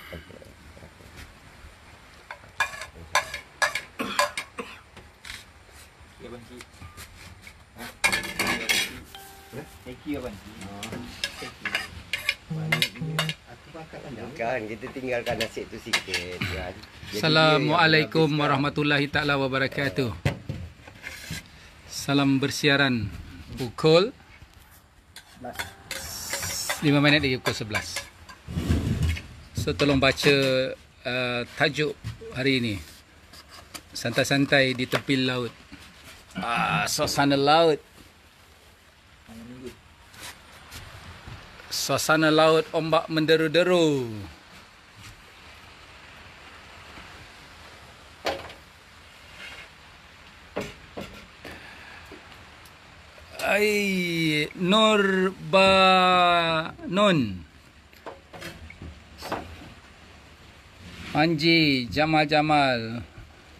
Okey. Ya banci. Teki ya banci. Kan kita tinggalkan nasib tu sikit kan. Jadi Assalamualaikum warahmatullahi taala wabarakatuh. Salam bersiaran pukul 5 minit lagi pukul 11. So tolong baca tajuk hari ini. Santai-santai di tepi laut. Suasana laut. Suasana laut, ombak menderu-deru. Nur Banun, Manji, Jamal.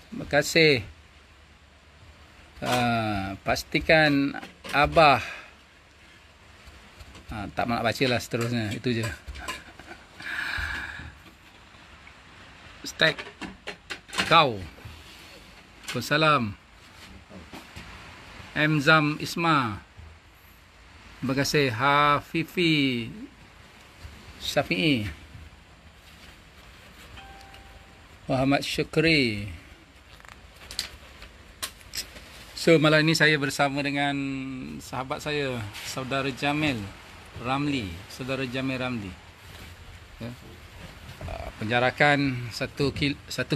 Terima kasih. Pastikan Abah. Tak nak baca lah seterusnya. Itu je. Stek Kau. Waalaikumsalam. Emzam Isma. Terima kasih. Hafifi Syafi'i. Muhammad Syukri. So malam ini saya bersama dengan sahabat saya, Saudara Jamil Ramli. Saudara Jamil Ramli. Ya. Penjarakan 1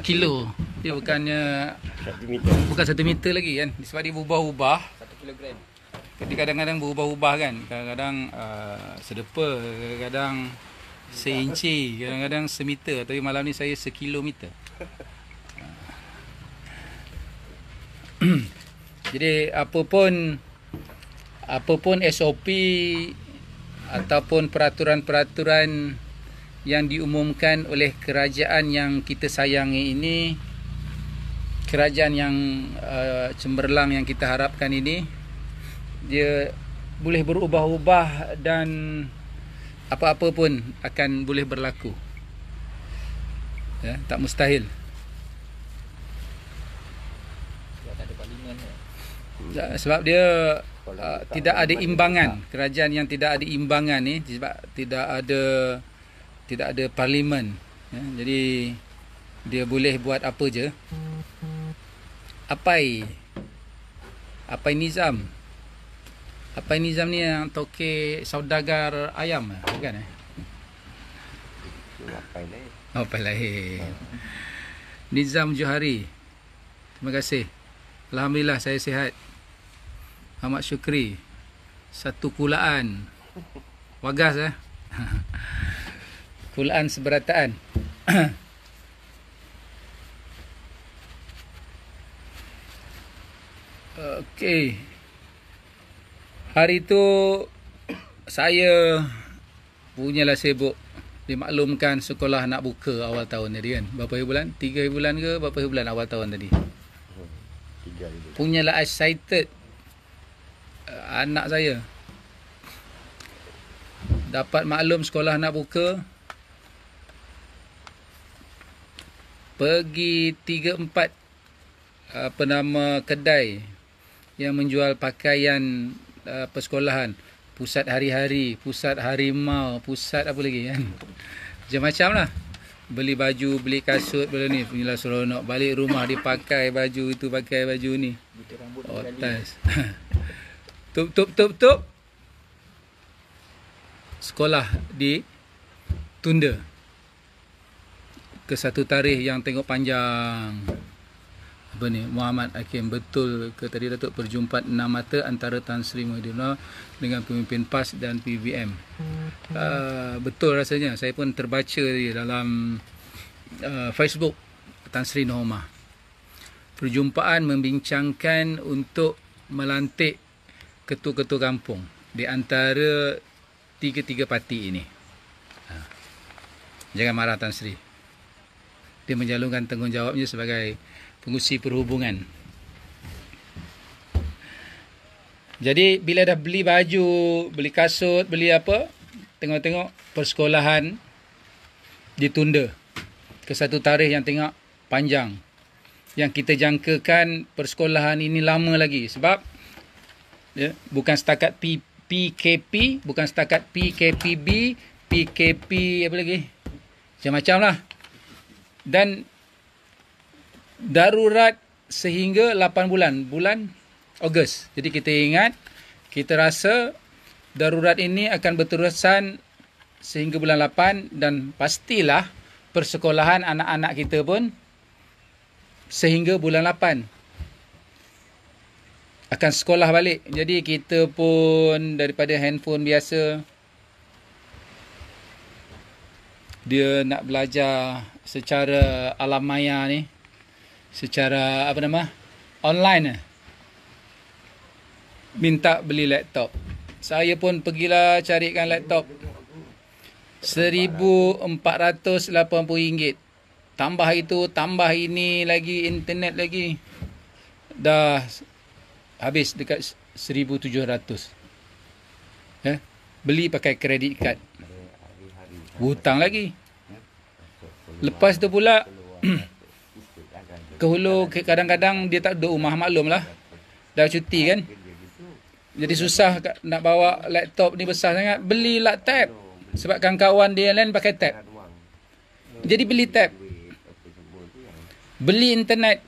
kilo. Dia bukannya 1 meter. bukan 1 meter lagi kan. Sebab dia berubah-ubah. 1 kilogram. Jadi kadang-kadang berubah-ubah kan. Kadang-kadang sedepa, kadang-kadang seinci, kadang-kadang semeter. Tapi malam ni saya sekilometer. Jadi apapun SOP ataupun peraturan-peraturan yang diumumkan oleh kerajaan yang kita sayangi ini, kerajaan yang cemerlang yang kita harapkan ini, dia boleh berubah-ubah dan apa-apa pun akan boleh berlaku. Ya, tak mustahil. Sebab dia tidak ada imbangan. Kerajaan yang tidak ada imbangan ni, sebab tidak ada parlimen, ya, jadi dia boleh buat apa je. Apai Nizam ni yang toke saudagar ayam bukan Apai lain. Nizam Johari. Terima kasih. Alhamdulillah saya sihat. Muhammad Syukri. Satu kulaan. Wagas kulaan seberataan. Okey. Hari tu saya punyalah sibuk dimaklumkan sekolah nak buka awal tahun tadi kan. Berapa bulan? 3 bulan ke berapa bulan awal tahun tadi? 3 bulan. Punyalah excited anak saya. Dapat maklum sekolah nak buka. Pergi 3-4 kedai yang menjual pakaian persekolahan, pusat hari-hari, pusat harimau, pusat apa lagi kan, macam-macam lah. Beli baju, beli kasut, beli ni, punyalah seronok. Balik rumah dia pakai baju itu, pakai baju ni. Tas. Tup. Sekolah ditunda ke satu tarikh yang tengok panjang. Apa ni, Muhammad Hakim, betul ke tadi Datuk perjumpaan 6 mata antara Tan Sri Muhyiddin dengan pemimpin PAS dan PVM? Betul rasanya. Saya pun terbaca dalam Facebook Tan Sri Nohoma. Perjumpaan membincangkan untuk melantik ketua-ketua kampung di antara tiga parti ini. Jangan marah Tan Sri. Dia menjalankan tanggungjawabnya sebagai pengurusi perhubungan. Jadi bila dah beli baju, beli kasut, beli apa, tengok-tengok persekolahan ditunda ke satu tarikh yang tengok panjang. Yang kita jangkakan persekolahan ini lama lagi. Sebab bukan setakat PKP, bukan setakat PKPB, PKP apa lagi? Macam-macam lah. Dan darurat sehingga 8 bulan. Bulan Ogos. Jadi kita ingat, kita rasa darurat ini akan berterusan sehingga bulan 8 dan pastilah persekolahan anak-anak kita pun sehingga bulan 8 akan sekolah balik. Jadi kita pun daripada handphone biasa, dia nak belajar secara alam maya ni, secara online, minta beli laptop. Saya pun pergilah carikan laptop RM1,480. Tambah itu, tambah ini lagi, internet lagi, dah habis dekat 1,700. Beli pakai kredit kad, hutang lagi. Lepas tu pula ke hulu, kadang-kadang dia tak duduk rumah, maklum lah, dah cuti kan. Jadi susah nak bawa laptop ni, besar sangat. Belilah tab, sebabkan kawan dia lain pakai tab. Jadi beli tab, beli internet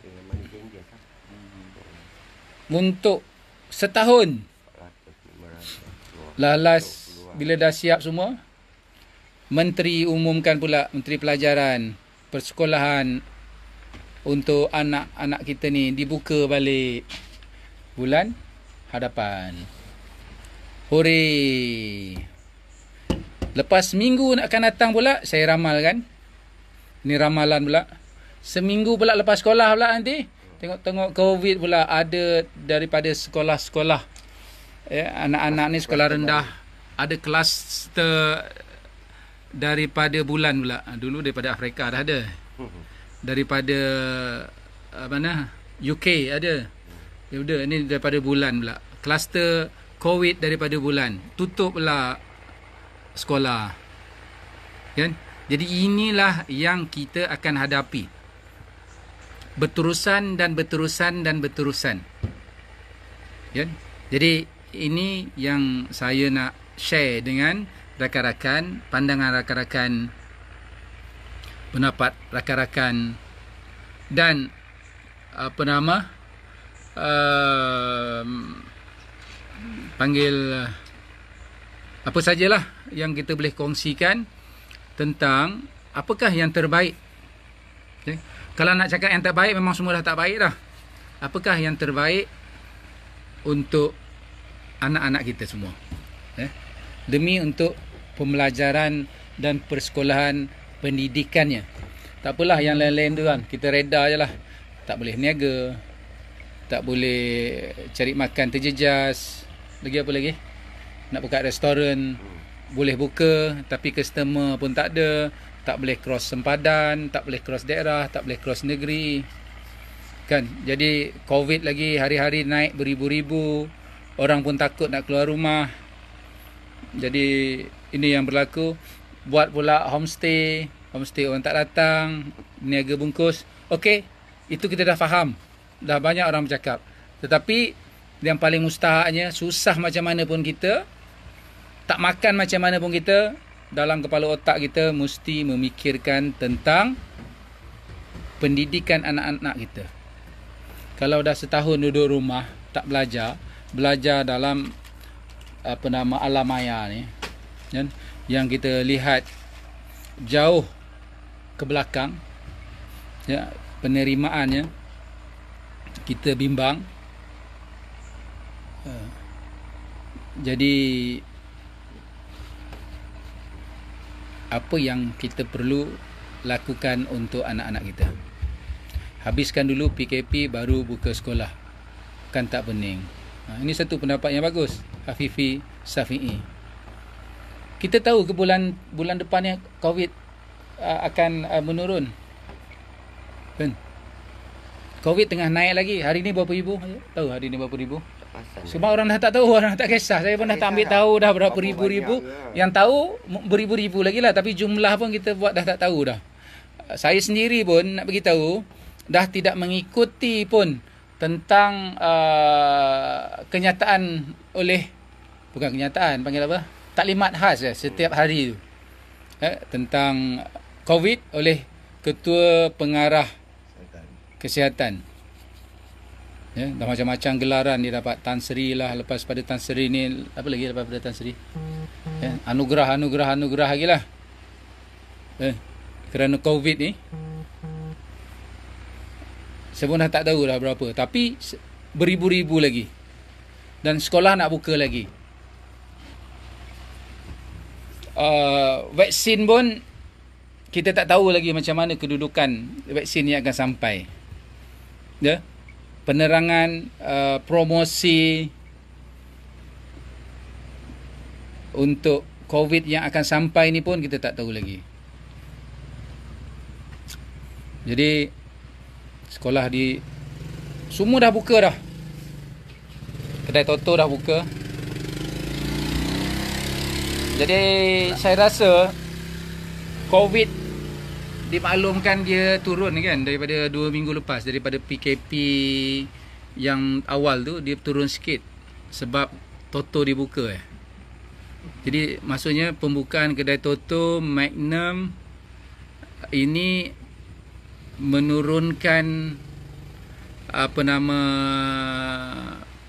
untuk setahun. Last bila dah siap semua, menteri umumkan pula, Menteri Pelajaran, Persekolahan, untuk anak-anak kita ni dibuka balik bulan hadapan. Hore. Lepas minggu nak akan datang pula, saya ramalkan. Ini ramalan pula. Seminggu pula lepas sekolah pula nanti, tengok-tengok COVID pula ada daripada sekolah-sekolah. Anak-anak ni sekolah rendah, ada kluster daripada bulan pula. Dulu daripada Afrika dah ada. Daripada mana? UK ada. Ya udah, ini daripada bulan pula. Kluster COVID daripada bulan. Tutup pula sekolah. Kan? Jadi inilah yang kita akan hadapi. Berterusan dan berterusan dan berterusan. Kan? Jadi ini yang saya nak share dengan rakan-rakan, pandangan rakan-rakan, pendapat rakan-rakan, dan panggil apa sajalah yang kita boleh kongsikan tentang apakah yang terbaik. Okay? Kalau nak cakap yang terbaik, memang semua dah tak baik dah. Apakah yang terbaik untuk anak-anak kita semua, demi untuk pembelajaran dan persekolahan pendidikannya. Tak apalah yang lain-lain tu kan, kita reda je lah. Tak boleh niaga, tak boleh cari makan terjejas. Lagi apa lagi? Nak buka restoran, boleh buka tapi customer pun tak ada. Tak boleh cross sempadan, tak boleh cross daerah, tak boleh cross negeri. Kan? Jadi COVID lagi hari-hari naik beribu-ribu. Orang pun takut nak keluar rumah. Jadi ini yang berlaku. Buat pula homestay. Homestay orang tak datang, niaga bungkus. Okey, itu kita dah faham. Dah banyak orang bercakap. Tetapi yang paling mustahaknya, susah macam mana pun kita, tak makan macam mana pun kita, dalam kepala otak kita mesti memikirkan tentang pendidikan anak-anak kita. Kalau dah setahun duduk rumah, tak belajar, belajar dalam alam maya ni, kan? Yang kita lihat jauh ke belakang, ya, penerimaannya, kita bimbang. Jadi apa yang kita perlu lakukan untuk anak-anak kita? Habiskan dulu PKP baru buka sekolah, kan tak pening. Ini satu pendapat yang bagus, Hafifi Safi'i. Kita tahu ke bulan depannya COVID akan menurun, kan? COVID tengah naik lagi. Hari ni berapa ribu? Tahu hari ni berapa ribu? Sebab orang dah tak tahu, orang dah tak kisah. Saya pun dah tak ambil tahu dah berapa ribu-ribu. Yang tahu beribu-ribu lagi lah, tapi jumlah pun kita buat dah tak tahu dah. saya sendiri pun nak beritahu dah tidak mengikuti pun tentang kenyataan oleh, bukan kenyataan, panggil apa, taklimat khas setiap hari tu tentang COVID oleh Ketua Pengarah Kesihatan. Ya, dah macam-macam gelaran dia dapat. Tan Sri lah, lepas pada Tan Sri ni apa lagi lepas pada Tan Sri? Ya, anugerah lagi lah. Kerana COVID ni saya pun dah tak tahu dah berapa, tapi beribu-ribu lagi. Dan sekolah nak buka lagi. Vaksin pun kita tak tahu lagi macam mana kedudukan vaksin yang akan sampai. Ya. Penerangan, promosi untuk COVID yang akan sampai ni pun kita tak tahu lagi. Jadi sekolah di semua dah buka dah. Kedai Toto dah buka. Jadi saya rasa COVID dimaklumkan dia turun kan daripada 2 minggu lepas, daripada PKP yang awal tu dia turun sikit sebab Toto dibuka. Jadi maksudnya pembukaan kedai Toto, Magnum ini menurunkan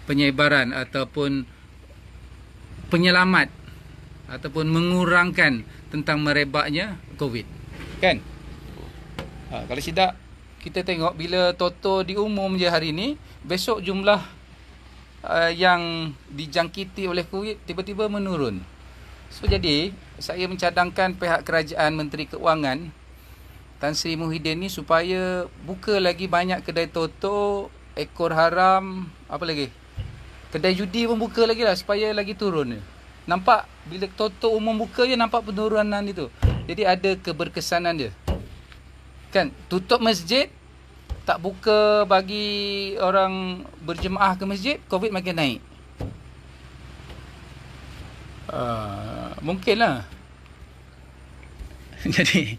penyebaran ataupun penyelamat ataupun mengurangkan tentang merebaknya COVID, kan? Kalau tidak, kita tengok bila Toto diumum je hari ni, besok jumlah yang dijangkiti oleh COVID tiba-tiba menurun. So jadi saya mencadangkan pihak kerajaan, Menteri Keuangan Tan Sri Muhyiddin ni supaya buka lagi banyak kedai Toto, ekor haram, apa lagi, kedai judi pun buka lagi lah supaya lagi turun. Nampak bila Toto umum buka je nampak penurunan itu. Jadi ada keberkesanan dia. Kan, tutup masjid, tak buka bagi orang berjemaah ke masjid, COVID makin naik. Mungkinlah. Jadi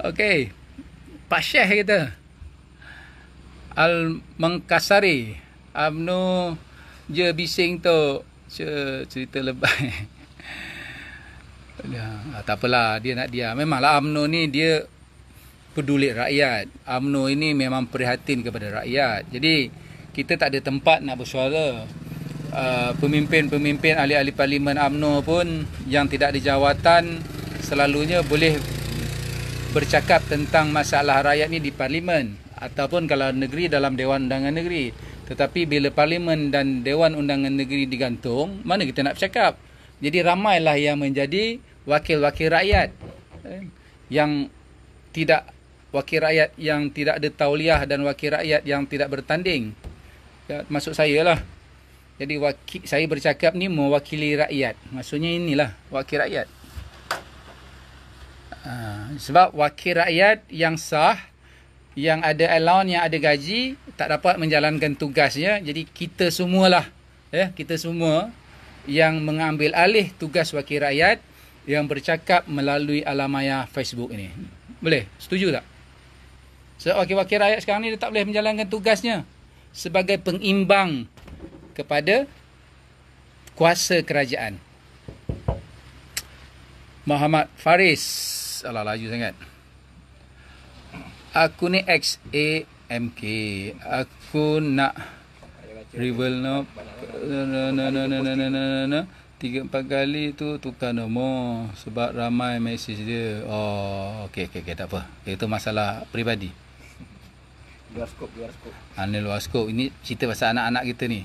okey, Pak Syekh kita Al-Mangkasari UMNO je bising tu cerita lebay. Tak apalah, dia nak dia. Memanglah UMNO ni dia peduli rakyat. UMNO ini memang prihatin kepada rakyat. Jadi kita tak ada tempat nak bersuara. Pemimpin-pemimpin, ahli-ahli parlimen UMNO pun yang tidak ada jawatan selalunya boleh bercakap tentang masalah rakyat ni di parlimen ataupun kalau negeri dalam Dewan Undangan Negeri. Tetapi bila parlimen dan Dewan Undangan Negeri digantung, mana kita nak bercakap? Jadi ramailah yang menjadi wakil-wakil rakyat, yang tidak, wakil rakyat yang tidak ada tauliah dan wakil rakyat yang tidak bertanding. Ya, maksud saya lah. Jadi saya bercakap ni mewakili rakyat. Maksudnya inilah wakil rakyat. Sebab wakil rakyat yang sah, yang ada allowance, yang ada gaji, tak dapat menjalankan tugasnya. Jadi kita semualah, kita semua yang mengambil alih tugas wakil rakyat yang bercakap melalui alamaya Facebook ini. Boleh? Setuju tak? Sebab wakil-wakil rakyat sekarang ni dia tak boleh menjalankan tugasnya sebagai pengimbang kepada kuasa kerajaan. Muhammad Faris, alah laju sangat. Aku ni XAMK. Aku nak rebel no 3-4 kali tu tukar nombor sebab ramai mesej dia. Oh, okey tak apa. Itu masalah peribadi. Luar skop. Luar skop. Ini cerita pasal anak-anak kita ni.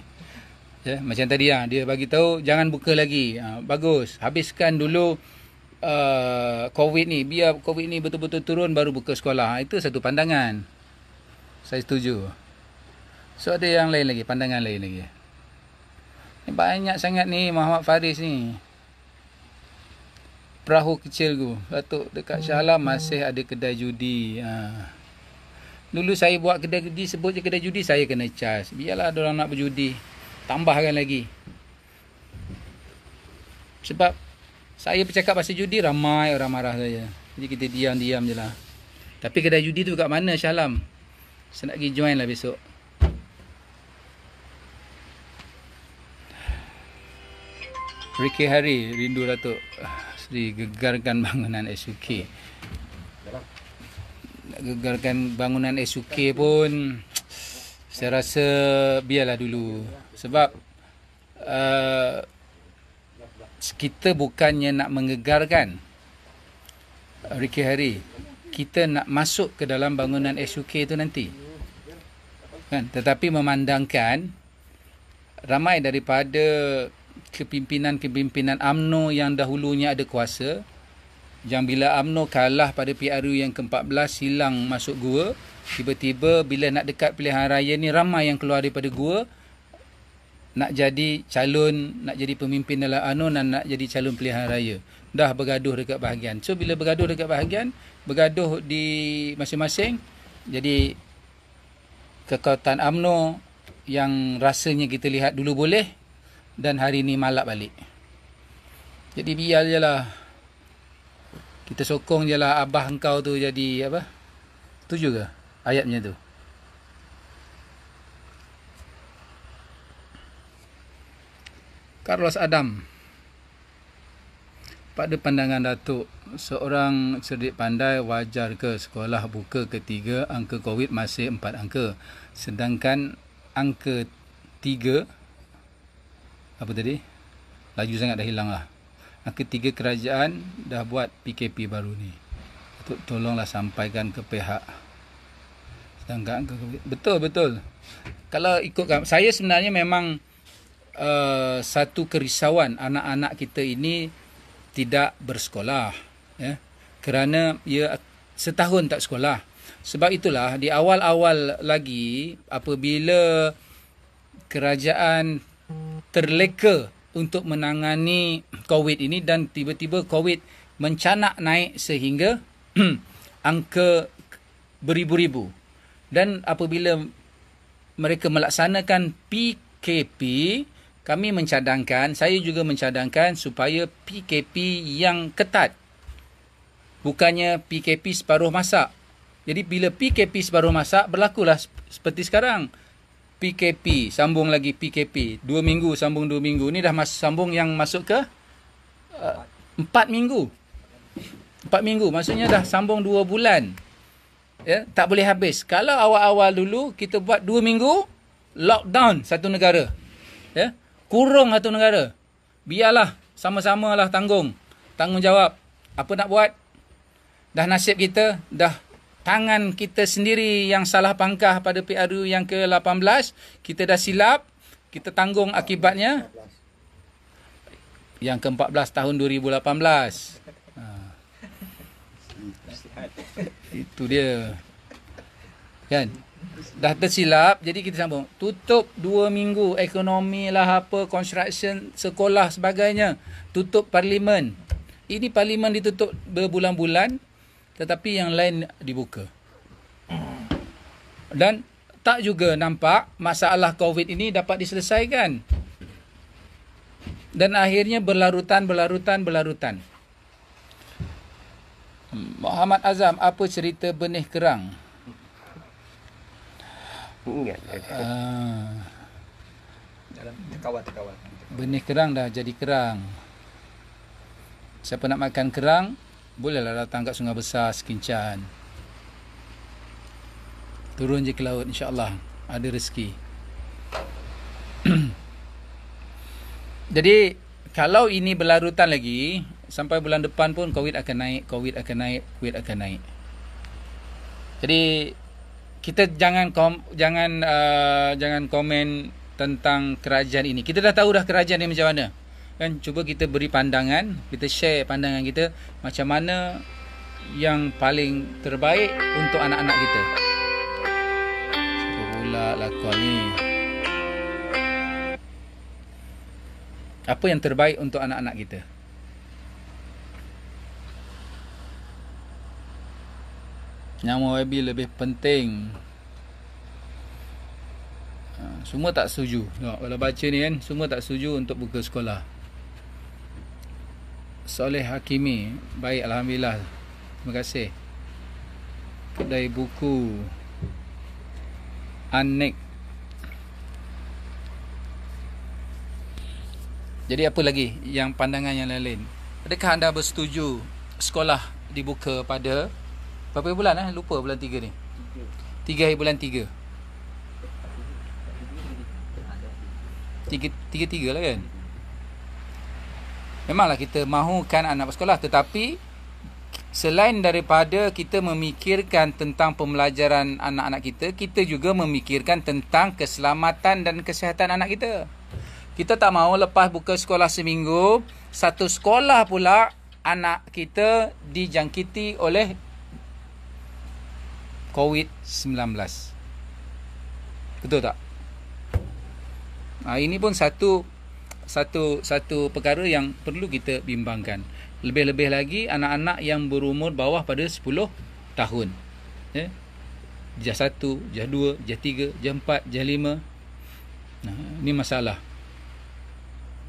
Ya, macam tadi dia bagi tahu jangan buka lagi. Bagus. Habiskan dulu COVID ni. Biar COVID ni betul-betul turun baru buka sekolah. Itu satu pandangan. Saya setuju. So ada yang lain lagi, pandangan lain lagi. Banyak sangat ni Muhammad Faris ni. Perahu kecil tu. Datuk dekat Shah Alam masih ada kedai judi. Dulu saya buat kedai judi, sebut je kedai judi, saya kena charge. Biarlah diorang nak berjudi, tambahkan lagi. Sebab Saya bercakap pasal judi, ramai orang marah saya. Jadi kita diam-diam je lah. Tapi kedai judi tu kat mana Shah Alam? Saya nak pergi join lah besok. Ricky Hari, rindu Datuk Seri gegarkan bangunan SUK. Nak gegarkan bangunan SUK pun saya rasa biarlah dulu. Sebab kita bukannya nak menggegarkan Ricky Hari, kita nak masuk ke dalam bangunan SUK tu nanti kan? Tetapi memandangkan ramai daripada kepimpinan-kepimpinan UMNO yang dahulunya ada kuasa, yang bila UMNO kalah pada PRU yang ke-14 hilang masuk gua, tiba-tiba bila nak dekat pilihan raya ni ramai yang keluar daripada gua nak jadi calon, nak jadi pemimpin dalam UMNO dan nak jadi calon pilihan raya. Dah bergaduh dekat bahagian. So bila bergaduh dekat bahagian, bergaduh di masing-masing, jadi kekuatan UMNO yang rasanya kita lihat dulu boleh dan hari ni malap balik. Jadi biar je lah. Kita sokong je lah abah engkau tu jadi apa? Setuju ke ayatnya tu? Carlos Adam. Pada pandangan Datuk, seorang cerdik pandai wajar ke sekolah buka ketiga angka COVID masih 4 angka, sedangkan angka 3 apa tadi? Laju sangat dah hilang lah. Angka 3 kerajaan dah buat PKP baru ni. Datuk tolonglah sampaikan ke pihak. Sedangkan angka COVID. Betul. Kalau ikutkan, saya sebenarnya memang satu kerisauan anak-anak kita ini tidak bersekolah, ya, kerana ia setahun tak sekolah. Sebab itulah di awal-awal lagi apabila kerajaan terleka untuk menangani COVID ini dan tiba-tiba COVID mencanak naik sehingga angka beribu-ribu, dan apabila mereka melaksanakan PKP, kami mencadangkan, saya juga mencadangkan supaya PKP yang ketat, bukannya PKP separuh masa. Jadi bila PKP separuh masa, berlakulah seperti sekarang. PKP, sambung lagi PKP. 2 minggu, sambung 2 minggu. Ni dah sambung yang masuk ke 4 minggu. 4 minggu, maksudnya dah sambung 2 bulan. Ya, tak boleh habis. Kalau awal-awal dulu, kita buat 2 minggu, lockdown satu negara. Ya, kurung satu negara. Biarlah, sama-samalah tanggungjawab. Apa nak buat? Dah nasib kita, dah tangan kita sendiri yang salah pangkah pada PRU yang ke-18. Kita dah silap, kita tanggung akibatnya. Yang ke-14 tahun 2018. Itu dia. Kan? Dah tersilap, jadi kita sambung. Tutup 2 minggu, ekonomi lah apa, construction, sekolah sebagainya. Tutup parlimen. Ini parlimen ditutup berbulan-bulan, tetapi yang lain dibuka. Dan tak juga nampak masalah COVID ini dapat diselesaikan. Dan akhirnya berlarutan. Muhammad Azam, apa cerita benih kerang? Ingat. Dalam terkawal. Benih kerang dah jadi kerang. Siapa nak makan kerang, bolehlah datang kat Sungai Besar, Sekincan. Turun je ke laut, insya-Allah ada rezeki. Jadi kalau ini berlarutan lagi, sampai bulan depan pun COVID akan naik. Jadi kita jangan komen tentang kerajaan ini. Kita dah tahu dah kerajaan ini macam mana. Kan, cuba kita beri pandangan, kita share pandangan kita macam mana yang paling terbaik untuk anak-anak kita. Siapa pula lakon ni? Apa yang terbaik untuk anak-anak kita? Nyawa YB lebih penting. Semua tak setuju. Tengok, kalau baca ni kan, semua tak setuju untuk buka sekolah. Soleh Hakimi. Baik, alhamdulillah. Terima kasih. Kedai buku Anek. Jadi apa lagi yang pandangan yang lain? Adakah anda bersetuju sekolah dibuka pada berapa bulan Lupa bulan 3 ni. 3 hari bulan 3. 3 lah kan. Memanglah kita mahukan anak bersekolah, tetapi selain daripada kita memikirkan tentang pembelajaran anak-anak kita, kita juga memikirkan tentang keselamatan dan kesihatan anak kita. Kita tak mahu lepas buka sekolah seminggu, satu sekolah pula anak kita dijangkiti oleh COVID-19. Betul tak? Ini pun satu perkara yang perlu kita bimbangkan. Lebih-lebih lagi anak-anak yang berumur bawah pada 10 tahun. Jah 1, jah 2, jah 3, jah 4, jah 5. Ini masalah.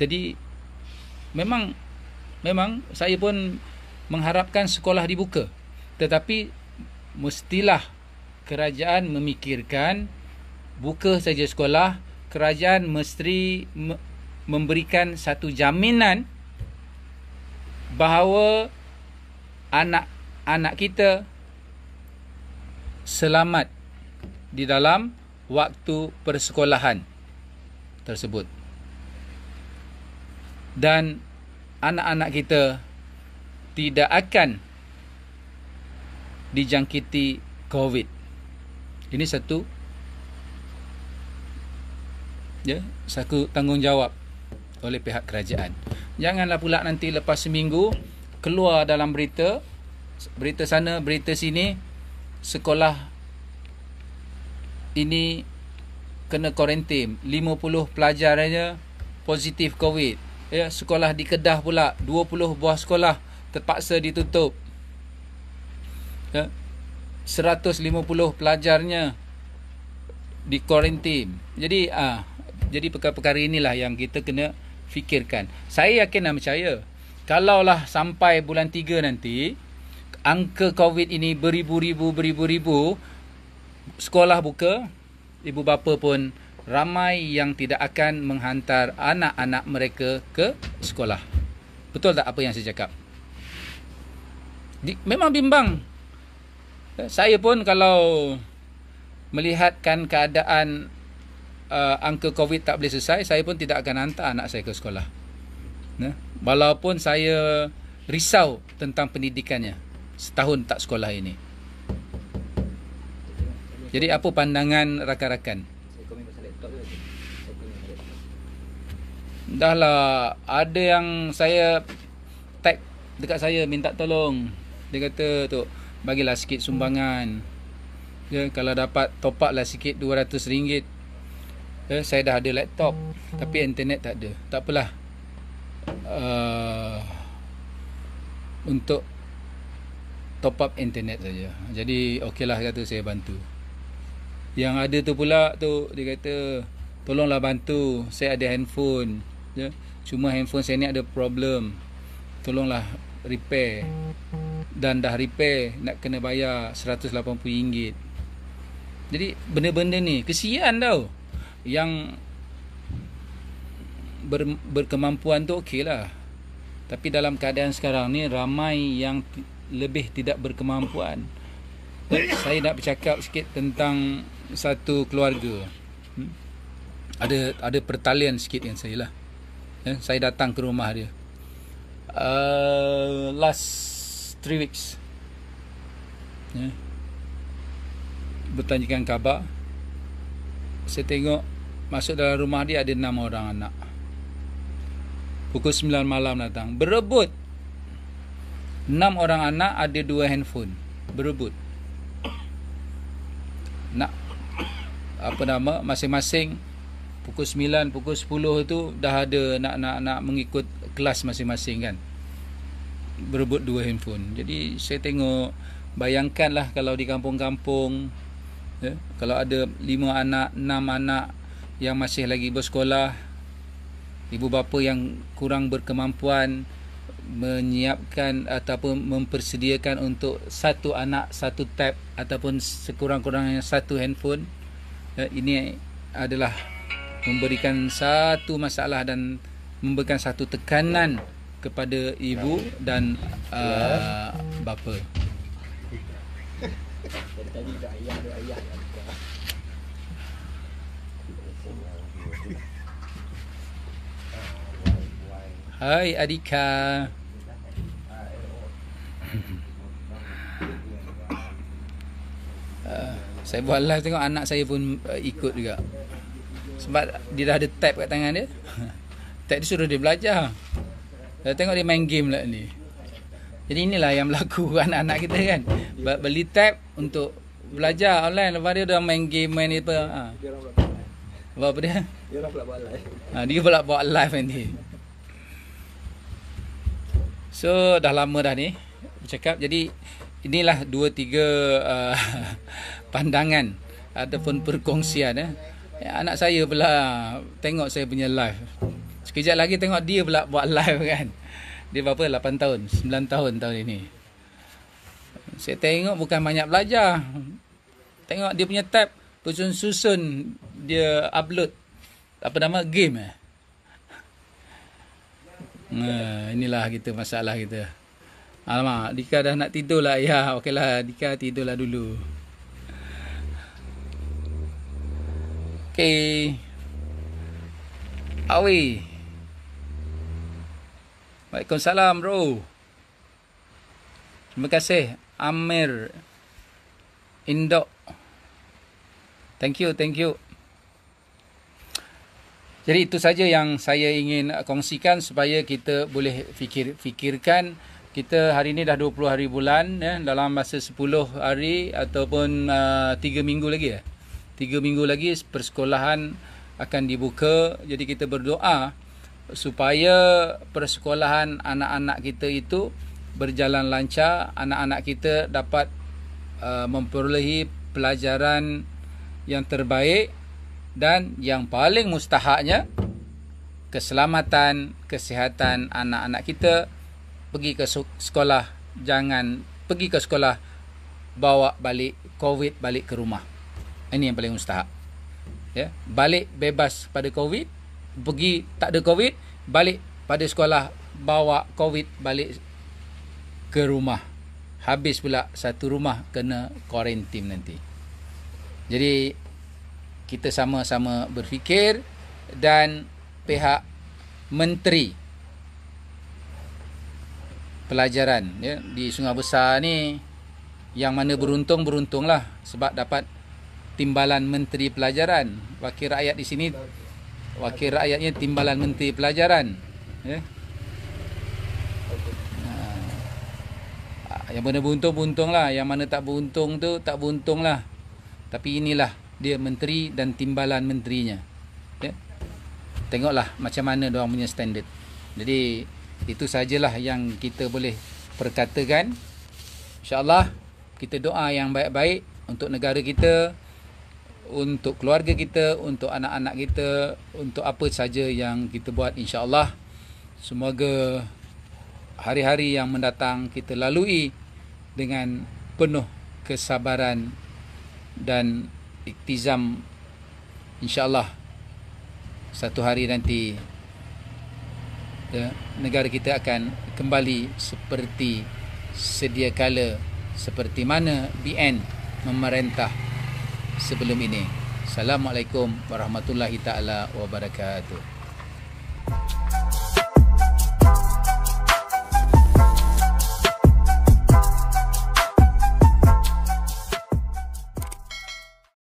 Jadi memang saya pun mengharapkan sekolah dibuka. Tetapi mestilah kerajaan memikirkan buka saja sekolah, kerajaan mesti memberikan satu jaminan bahawa anak-anak kita selamat di dalam waktu persekolahan tersebut. Dan anak-anak kita tidak akan dijangkiti COVID. Ini satu tanggungjawab oleh pihak kerajaan. Janganlah pula nanti lepas seminggu keluar dalam berita sana, berita sini, sekolah ini kena kuarantin, 50 pelajar saja positif COVID. Sekolah di Kedah pula 20 buah sekolah terpaksa ditutup. 150 pelajarnya di kuarantin. Jadi perkara-perkara inilah yang kita kena fikirkan. Saya yakin dan percaya, kalaulah sampai bulan 3 nanti angka COVID ini beribu-ribu, sekolah buka, ibu bapa pun ramai yang tidak akan menghantar anak-anak mereka ke sekolah. Betul tak apa yang saya cakap? Memang bimbang. Saya pun kalau melihatkan keadaan angka COVID tak boleh selesai, saya pun tidak akan hantar anak saya ke sekolah. Walaupun saya risau tentang pendidikannya setahun tak sekolah ini. Jadi apa pandangan rakan-rakan? Dahlah, ada yang saya tag dekat saya minta tolong. Dia kata, "Tok, bagilah sikit sumbangan. Kalau dapat top up lah sikit RM200. Saya dah ada laptop, tapi internet tak ada. Tak apalah. Untuk top up internet saja. Jadi okeylah, kata saya bantu. Yang ada tu pula tu, dia kata, tolonglah bantu, saya ada handphone. Cuma handphone saya ni ada problem. Tolonglah repair. Dan dah repair, nak kena bayar RM180. Jadi benda-benda ni kesian tau. Yang berkemampuan tu okeylah. Tapi dalam keadaan sekarang ni ramai yang lebih tidak berkemampuan. Saya nak bercakap sikit tentang satu keluarga. Ada pertalian sikit dengan saya lah. Saya datang ke rumah dia last 3 weeks. Bertanyakan khabar. Saya tengok masuk dalam rumah dia ada 6 orang anak. Pukul 9 malam datang, berebut. 6 orang anak ada 2 handphone, berebut. Nak masing-masing pukul 9, pukul 10 tu dah ada nak mengikut kelas masing-masing kan. Berebut 2 handphone. Jadi saya tengok, bayangkanlah kalau di kampung-kampung, kalau ada 5 anak, 6 anak yang masih lagi bersekolah, ibu bapa yang kurang berkemampuan, menyiapkan ataupun mempersediakan untuk satu anak satu tab ataupun sekurang-kurangnya satu handphone, ini adalah memberikan satu masalah dan memberikan satu tekanan kepada ibu dan bapa. Tadi dah ayah. Hai Adika. Saya buat live tengok anak saya pun ikut juga. Sebab dia dah ada tab kat tangan dia. Tab dia suruh dia belajar. Saya tengok dia main game lah ni. Jadi inilah yang berlaku anak-anak kita kan. Beli tab untuk belajar online, lepas dia dah main game, main apa. Dia orang pula Buat apa dia? Dia orang pula buat live. Dia pula buat live nanti. So dah lama dah ni bercakap. Jadi inilah 2-3 pandangan ataupun perkongsian. Anak saya pula tengok saya punya live. Sekejap lagi tengok dia pula buat live kan. Dia berapa? 8 tahun 9 tahun tahun ini. Saya tengok bukan banyak belajar. Tengok dia punya tab, susun-susun dia upload apa nama game. Inilah kita masalah kita. Alamak, Dika dah nak tidur lah. Ya, okeylah Dika tidurlah dulu. Okey. Awi. Waalaikumsalam bro. Terima kasih Amir Indok. Thank you. Jadi itu saja yang saya ingin kongsikan supaya kita boleh fikirkan. Kita hari ini dah 20 hari bulan dalam masa 10 hari ataupun 3 minggu lagi 3 minggu lagi persekolahan akan dibuka. Jadi kita berdoa supaya persekolahan anak-anak kita itu berjalan lancar, anak-anak kita dapat memperolehi pelajaran yang terbaik, dan yang paling mustahaknya keselamatan, kesihatan anak-anak kita. Pergi ke sekolah, jangan pergi ke sekolah bawa balik COVID balik ke rumah. Ini yang paling mustahak. Ya, balik bebas pada COVID, pergi tak ada COVID, balik pada sekolah bawa COVID balik ke rumah. Habis pula satu rumah kena kuarantin nanti. Jadi kita sama-sama berfikir, dan pihak Menteri Pelajaran di Sungai Besar ni, yang mana beruntunglah sebab dapat timbalan Menteri Pelajaran. Wakil rakyat di sini, wakil rakyatnya timbalan Menteri Pelajaran. Yang mana beruntung lah, yang mana tak beruntung tu tak beruntung lah. Tapi inilah dia menteri dan timbalan menterinya. Tengoklah macam mana diorang punya standard. Jadi itu sajalah yang kita boleh perkatakan. InsyaAllah kita doa yang baik-baik untuk negara kita, untuk keluarga kita, untuk anak-anak kita, untuk apa saja yang kita buat. InsyaAllah semoga hari-hari yang mendatang kita lalui dengan penuh kesabaran dan iktizam. InsyaAllah satu hari nanti negara kita akan kembali seperti sedia kala, seperti mana BN memerintah sebelum ini. Assalamualaikum warahmatullahi taala wabarakatuh.